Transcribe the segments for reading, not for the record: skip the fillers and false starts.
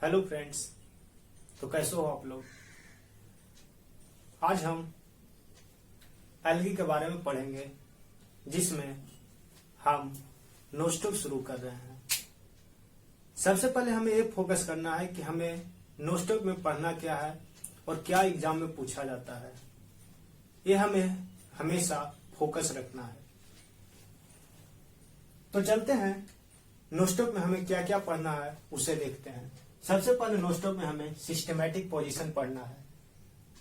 Hello friends. तो कैसे हो आप लोग। आज हम एल्गी के बारे में पढ़ेंगे, जिसमें हम नोस्टोक शुरू कर रहे हैं। सबसे पहले हमें ये फोकस करना है कि हमें नोस्टोक में पढ़ना क्या है और क्या एग्जाम में पूछा जाता है। ये हमें हमेशा फोकस रखना है। तो चलते हैं, नोस्टोक में हमें क्या क्या पढ़ना है उसे देखते हैं। सबसे पहले नोस्टोक में हमें सिस्टमैटिक पोजीशन पढ़ना है।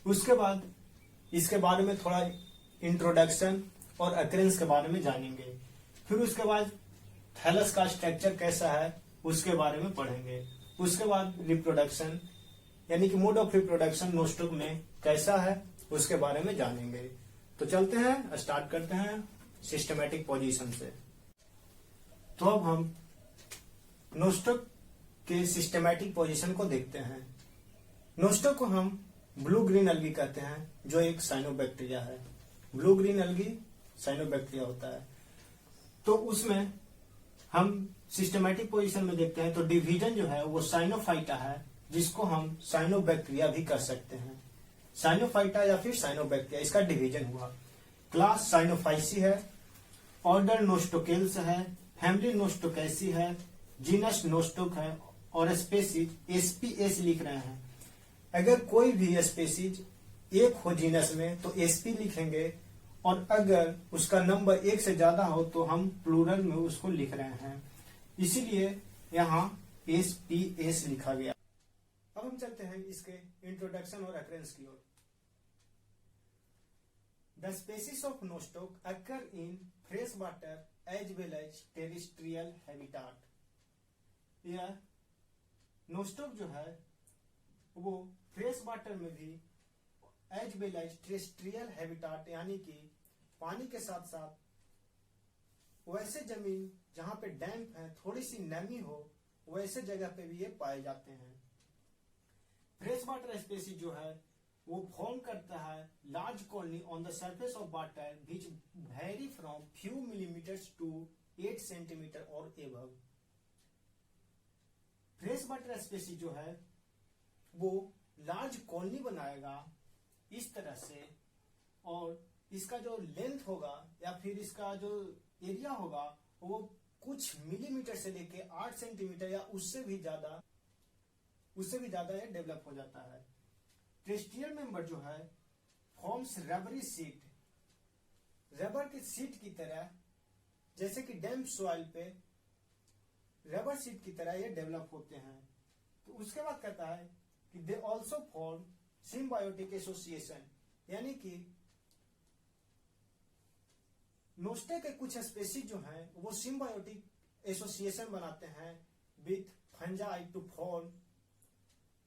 उसके बाद इसके बारे में थोड़ा इंट्रोडक्शन और अक्रेंस के बारे में जानेंगे। फिर उसके बाद थैलस का स्ट्रक्चर कैसा है उसके बारे में पढ़ेंगे। उसके बाद रिप्रोडक्शन यानी कि मोड ऑफ रिप्रोडक्शन नोस्टोक में कैसा है उसके बारे में जानेंगे। तो चलते हैं, स्टार्ट करते हैं सिस्टमैटिक पोजीशन से। तो अब हम नोस्टोक के सिस्टमैटिक पोजीशन को देखते हैं। नोस्टोक को हम ब्लू ग्रीन एल्गी कहते हैं, जो एक साइनोबैक्टीरिया है। ब्लू ग्रीन एल्गी साइनोबैक्टीरिया होता है। तो उसमें हम सिस्टमैटिक पोजीशन में देखते हैं तो डिवीजन जो है वो साइनोफाइटा है, जिसको हम साइनोबैक्टीरिया भी कर सकते हैं। साइनोफाइटा या फिर साइनोबैक्टीरिया, इसका डिवीजन हुआ। क्लास साइनोफाइसी है, ऑर्डर नोस्टोकेल्स है, फैमिली नोस्टोकैसी है, जीनस नोस्टोक है और स्पेसीज एसपीएस लिख रहे हैं। अगर कोई भी स्पेसीज एक हो जीनस में तो एसपी लिखेंगे, और अगर उसका नंबर एक से ज्यादा हो तो हम प्लूरल में उसको लिख रहे हैं, इसीलिए यहाँ एसपीएस लिखा गया। अब हम चलते हैं इसके इंट्रोडक्शन और अक्रेंस की ओर। The species of Nostoc occur in fresh water as well as terrestrial habitat. यह नोस्टोक जो है वो फ्रेश वाटर में भी as well as terrestrial habitat यानी कि पानी के साथ साथ वैसे जमीन जहां पे डैम्प है, थोड़ी सी नमी हो, वैसे जगह पे भी ये पाए जाते हैं। फ्रेश वाटर स्पेसीज जो है वो फॉर्म करता है large colony on the surface of water which vary from few millimetres to 8 centimetre और एबव। फ्रेश वाटर स्पेसीज जो है वो लार्ज कॉलोनी बनाएगा इस तरह से, और इसका जो लेंथ होगा या फिर इसका जो एरिया होगा वो कुछ मिलीमीटर से लेके 8 सेंटीमीटर या उससे भी ज्यादा ये डेवलप हो जाता है। टेरेस्ट्रियल मेंबर जो है फॉर्म्स रबरी सीट, रबर की सीट की तरह, जैसे कि डैम्प सॉइल पे रबर सीट की तरह ये डेवलप होते हैं। तो उसके बाद कहता है कि they also form symbiotic association, यानी कि नोस्टोक के कुछ स्पेसीज जो हैं वो सिम्बायोटिक एसोसिएशन बनाते हैं with fungi to form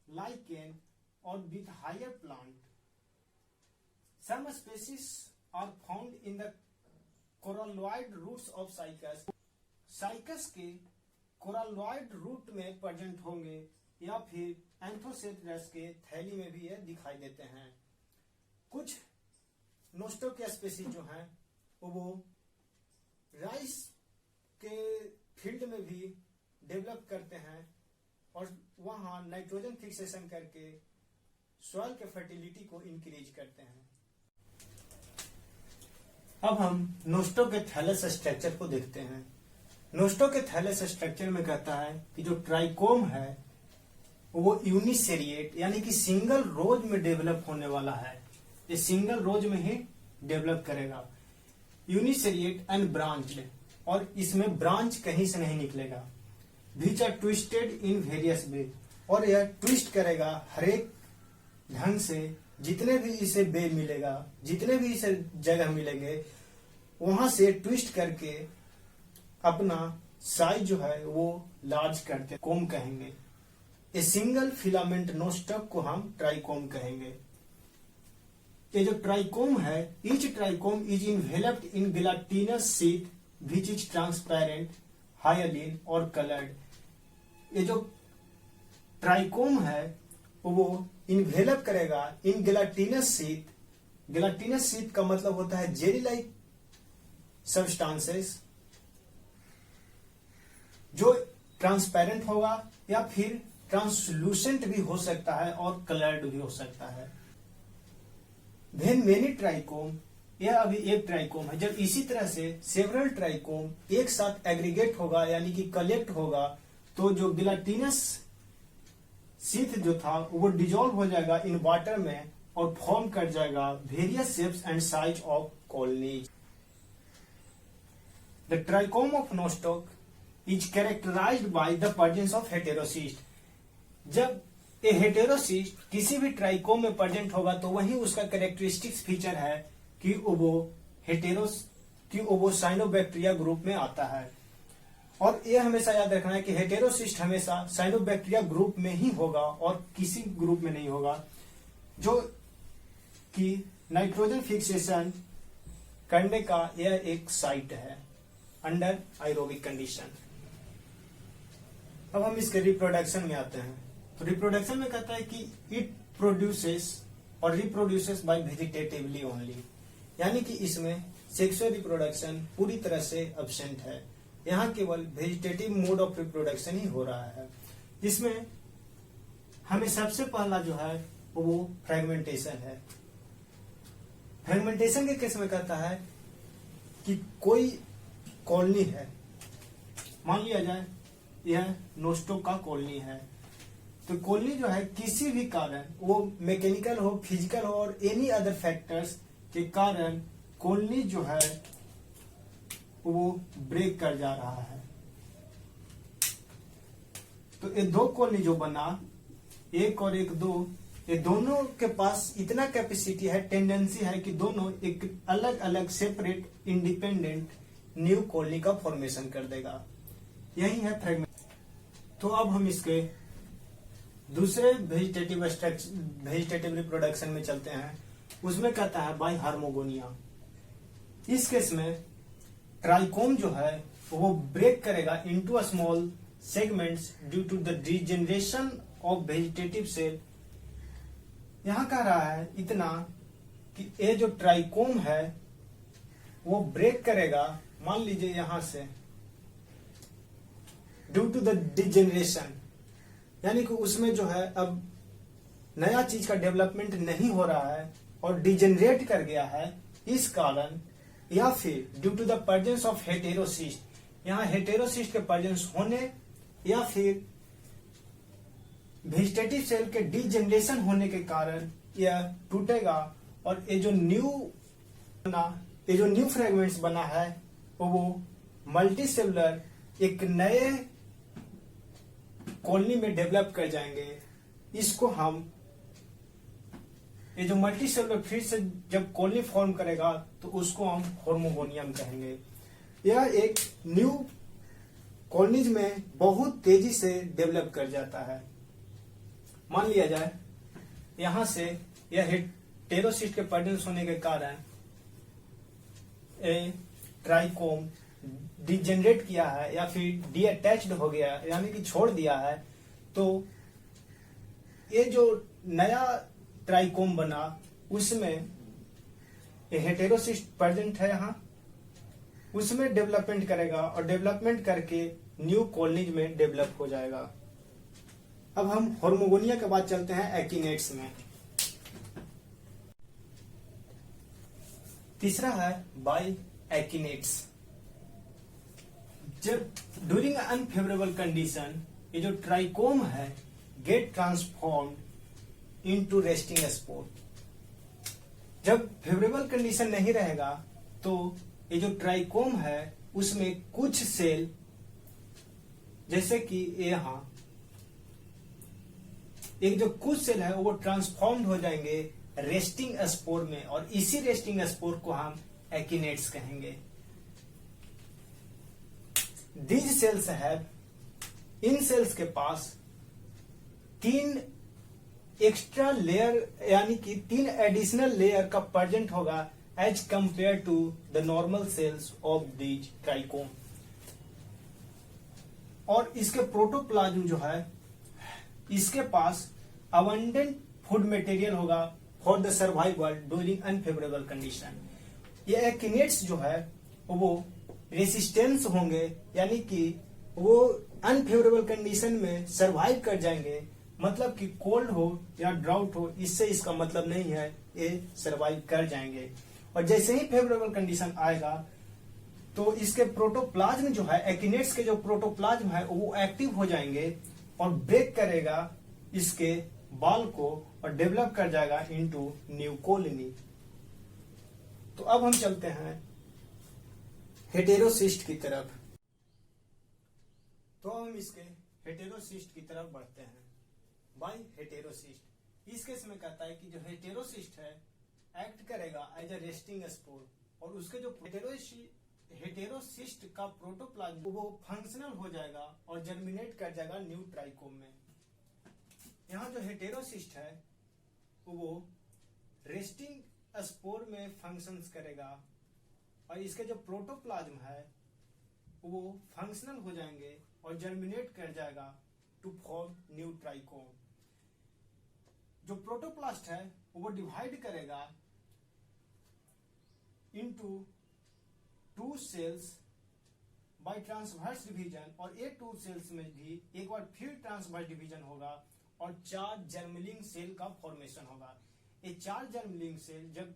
lichen और with higher plant. Some species are found in the coralloid roots of Cycas. Cycas के कोरलोइड रूट में प्रेजेंट होंगे, या फिर एंथोसेटरस के थैली में भी ये दिखाई देते हैं। कुछ नोस्टोक के स्पेसीज जो हैं वो राइस के फील्ड में भी डेवलप करते हैं, और वहां नाइट्रोजन फिक्सेशन करके सॉइल के फर्टिलिटी को इंक्रीज करते हैं। अब हम नोस्टोक के थैलस स्ट्रक्चर को देखते हैं। नोस्टोक के थैलस स्ट्रक्चर में कहता है कि जो ट्राइकोम है वो यूनिसेरिएट यानी कि सिंगल रोज में डेवलप होने वाला है। ये सिंगल रोज में ही डेवलप करेगा। यूनिसेरिएट एंड ब्रांच्ड, और इसमें ब्रांच कहीं से नहीं निकलेगा। Which are twisted in various way, और यह ट्विस्ट करेगा हर एक ढंग से। जितने भी इसे बे मिलेगा, जितने भी इसे जगह मिलेंगे, वहां से ट्विस्ट करके अपना साइज जो है वो लार्ज करते कोम कहेंगे। ए सिंगल फिलामेंट नोस्टोक को हम ट्राइकोम कहेंगे। ये जो ट्राइकोम है, each trichome is enveloped in gelatinous sheath which is transparent, hyaline और कलर्ड। ये जो ट्राइकोम है वो इन्वेलप करेगा इन गेलाटिनस शीट। गेलाटिनस शीट का मतलब होता है जेली लाइक सब्सटेंसेस, जो ट्रांसपेरेंट होगा या फिर ट्रांसलूसेंट भी हो सकता है और कलर्ड भी हो सकता है। वेन मेनी ट्राइकोम, यह अभी एक ट्राइकोम है, जब इसी तरह से सेवरल ट्राइकोम एक साथ एग्रीगेट होगा यानी कि कलेक्ट होगा, तो जो गिलाटिनस शीथ जो था वो डिजोल्व हो जाएगा इन वाटर में और फॉर्म कर जाएगा various shapes and size of colonies. The trichome of Nostoc is characterised by the presence of heterocyst. जब ये हेटेरोसिस्ट किसी भी ट्राइकोम में प्रेजेंट होगा तो वही उसका कैरेक्टरिस्टिक्स फीचर है कि वो साइनोबैक्टीरिया ग्रुप में आता है। और ये हमेशा याद रखना है कि हेटेरोसिस्ट हमेशा साइनोबैक्टीरिया ग्रुप में ही होगा और किसी ग्रुप में नहीं होगा, जो कि नाइट्रोजन फिक्सेशन करने का यह एक साइट है अंडर एरोबिक कंडीशन। अब हम इसके रिप्रोडक्शन में आते हैं। तो रिप्रोडक्शन में कहता है कि इट प्रोड्यूसेस और रिप्रोड्यूसेस बाय वेजिटेटिवली ओनली, यानी कि इसमें सेक्सुअल रिप्रोडक्शन पूरी तरह से एब्सेंट है। यहाँ केवल वेजिटेटिव मोड ऑफ रिप्रोडक्शन ही हो रहा है। इसमें हमें सबसे पहला जो है वो फ्रेगमेंटेशन है। फ्रेगमेंटेशन के केस में कहता है कि कोई कॉलोनी है, मान लिया जाए यह नोस्टॉक का कॉलोनी है, तो कॉलोनी जो है किसी भी कारण, वो मैकेनिकल हो, फिजिकल हो और एनी अदर फैक्टर्स के कारण कॉलोनी जो है वो ब्रेक कर जा रहा है। तो ये दो कॉलोनी जो बना, एक और एक दो, ये दोनों के पास इतना कैपेसिटी है, टेंडेंसी है कि दोनों एक अलग अलग सेपरेट इंडिपेंडेंट न्यू कॉलोनी का फॉर्मेशन कर देगा। यही है फ्रेगमेंट। तो अब हम इसके दूसरे वेजिटेटिव रिप्रोडक्शन में चलते हैं। उसमें कहता है बाय हार्मोगोनिया। इस केस में ट्राइकोम जो है वो ब्रेक करेगा into small segments due to the degeneration of vegetative cell. यहां कह रहा है इतना कि ये जो ट्राइकोम है वो ब्रेक करेगा, मान लीजिए यहां से, ड्यू टू द डिजेनरेशन, यानी कि उसमें जो है अब नया चीज का डेवलपमेंट नहीं हो रहा है और डिजेनरेट कर गया है, इस कारण, या फिर due to the presence of heterocyst, यहाँ हेटेरोसिस्ट के प्रेजेंस होने या फिर वेजिटेटिव सेल के डिजेनरेशन होने के कारण यह टूटेगा और ये जो न्यू फ्रेगमेंट्स बना है वो मल्टीसेलुलर एक नए कॉलोनी में डेवलप कर जाएंगे। इसको हम, ये जो मल्टीसेलुलर फिर से जब कॉलोनी फॉर्म करेगा तो उसको हम हार्मोगोनियम कहेंगे। यह एक न्यू कॉलोनीज में बहुत तेजी से डेवलप कर जाता है। मान लिया जाए यहां से यह हेटेरोसिस्ट के प्रेजेंस होने के कारण ट्राइकोम डिजेनरेट किया है या फिर डीअटैच्ड हो गया, यानी कि छोड़ दिया है, तो ये जो नया ट्राइकोम बना उसमें हेटेरोसिस्ट प्रेजेंट है, यहाँ उसमें डेवलपमेंट करेगा और डेवलपमेंट करके न्यू कॉलोनीज में डेवलप हो जाएगा। अब हम हार्मोगोनिया के बाद चलते हैं एकिनेट्स में। तीसरा है बाय एकिनेट्स। जब ड्यूरिंग अनफेवरेबल कंडीशन ये जो ट्राइकोम है get transformed into resting spore. जब फेवरेबल कंडीशन नहीं रहेगा तो ये जो ट्राइकोम है उसमें कुछ सेल, जैसे कि यहाँ एक जो कुछ सेल है वो ट्रांसफॉर्म्ड हो जाएंगे रेस्टिंग स्पोर में, और इसी रेस्टिंग स्पोर को हम एकिनेट्स कहेंगे। दीज सेल्स है, इन सेल्स के पास 3 एक्स्ट्रा लेयर यानी कि 3 एडिशनल लेयर का प्रेजेंट होगा as compare to the normal cells of these trichome. और इसके प्रोटोप्लाज्म जो है इसके पास अबंडेंट फूड मटेरियल होगा for the survival during unfavourable condition. ये एकिनेट्स जो है वो रेसिस्टेंस होंगे, यानी कि वो अनफेवरेबल कंडीशन में सरवाइव कर जाएंगे, मतलब कि कोल्ड हो या ड्राउट हो, इससे इसका मतलब नहीं है, ये सरवाइव कर जाएंगे। और जैसे ही फेवरेबल कंडीशन आएगा तो इसके प्रोटोप्लाज्म जो है, एकिनेट्स के जो प्रोटोप्लाज्म है वो एक्टिव हो जाएंगे और ब्रेक करेगा इसके बाल को और डेवलप कर जाएगा इनटू न्यू कॉलोनी। तो अब हम चलते हैं हेटेरोसिस्ट की तरफ। तो हम इसके हेटेरोसिस्ट की तरफ बढ़ते हैं। बाय हेटेरोसिस्ट, इस केस में कहता है कि जो हेटेरोसिस्ट है एक्ट करेगा एज ए रेस्टिंग स्पोर, और उसके जो हेटेरोसिस्ट का प्रोटोप्लाज्म वो फंक्शनल हो जाएगा और जर्मिनेट कर जाएगा न्यू ट्राइकोम में। यहाँ जो हेटेरोसिस्ट है वो रेस्टिंग स्पोर में फंक्शंस करेगा और इसके जो प्रोटोप्लाज्म है वो फंक्शनल हो जाएंगे और जर्मिनेट कर जाएगा टू फॉर्म न्यू ट्राइकोम। जो प्रोटोप्लास्ट है वो डिवाइड करेगा into 2 cells by transverse division, और ये 2 सेल्स में भी एक बार फिर ट्रांसवर्स डिवीजन होगा और 4 जर्मलिंग सेल का फॉर्मेशन होगा। ये 4 जर्मलिंग सेल जब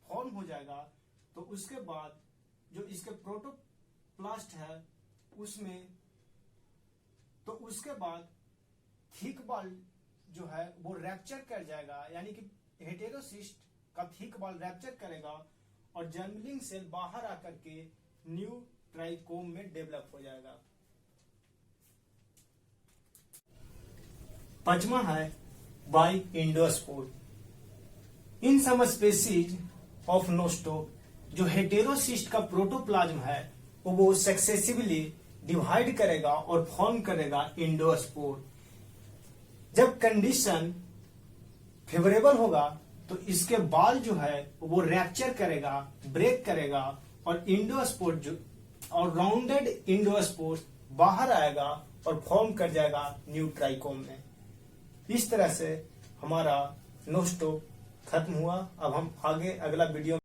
फॉर्म हो जाएगा तो उसके बाद जो इसके प्रोटोप्लास्ट है उसमें, तो उसके बाद थिक बॉल जो है वो रैप्चर कर जाएगा, यानी कि हेटेरोसिस्ट का थिक बॉल रैप्चर करेगा और जर्मलिंग सेल बाहर आकर के न्यू ट्राइकोम में डेवलप हो जाएगा। 5वां है by endospore. In some species of Nostoc, जो हेटेरोसिस्ट का प्रोटोप्लाज्म है वो सक्सेसिवली डिवाइड करेगा और फॉर्म करेगा एंडोस्पोर। जब कंडीशन फेवरेबल होगा तो इसके बाल जो है वो रैप्चर करेगा, ब्रेक करेगा और इंडोस्पोर जो और राउंडेड इंडोस्पोर बाहर आएगा और फॉर्म कर जाएगा न्यू ट्राइकोम में। इस तरह से हमारा नोस्टोक खत्म हुआ। अब हम आगे अगला वीडियो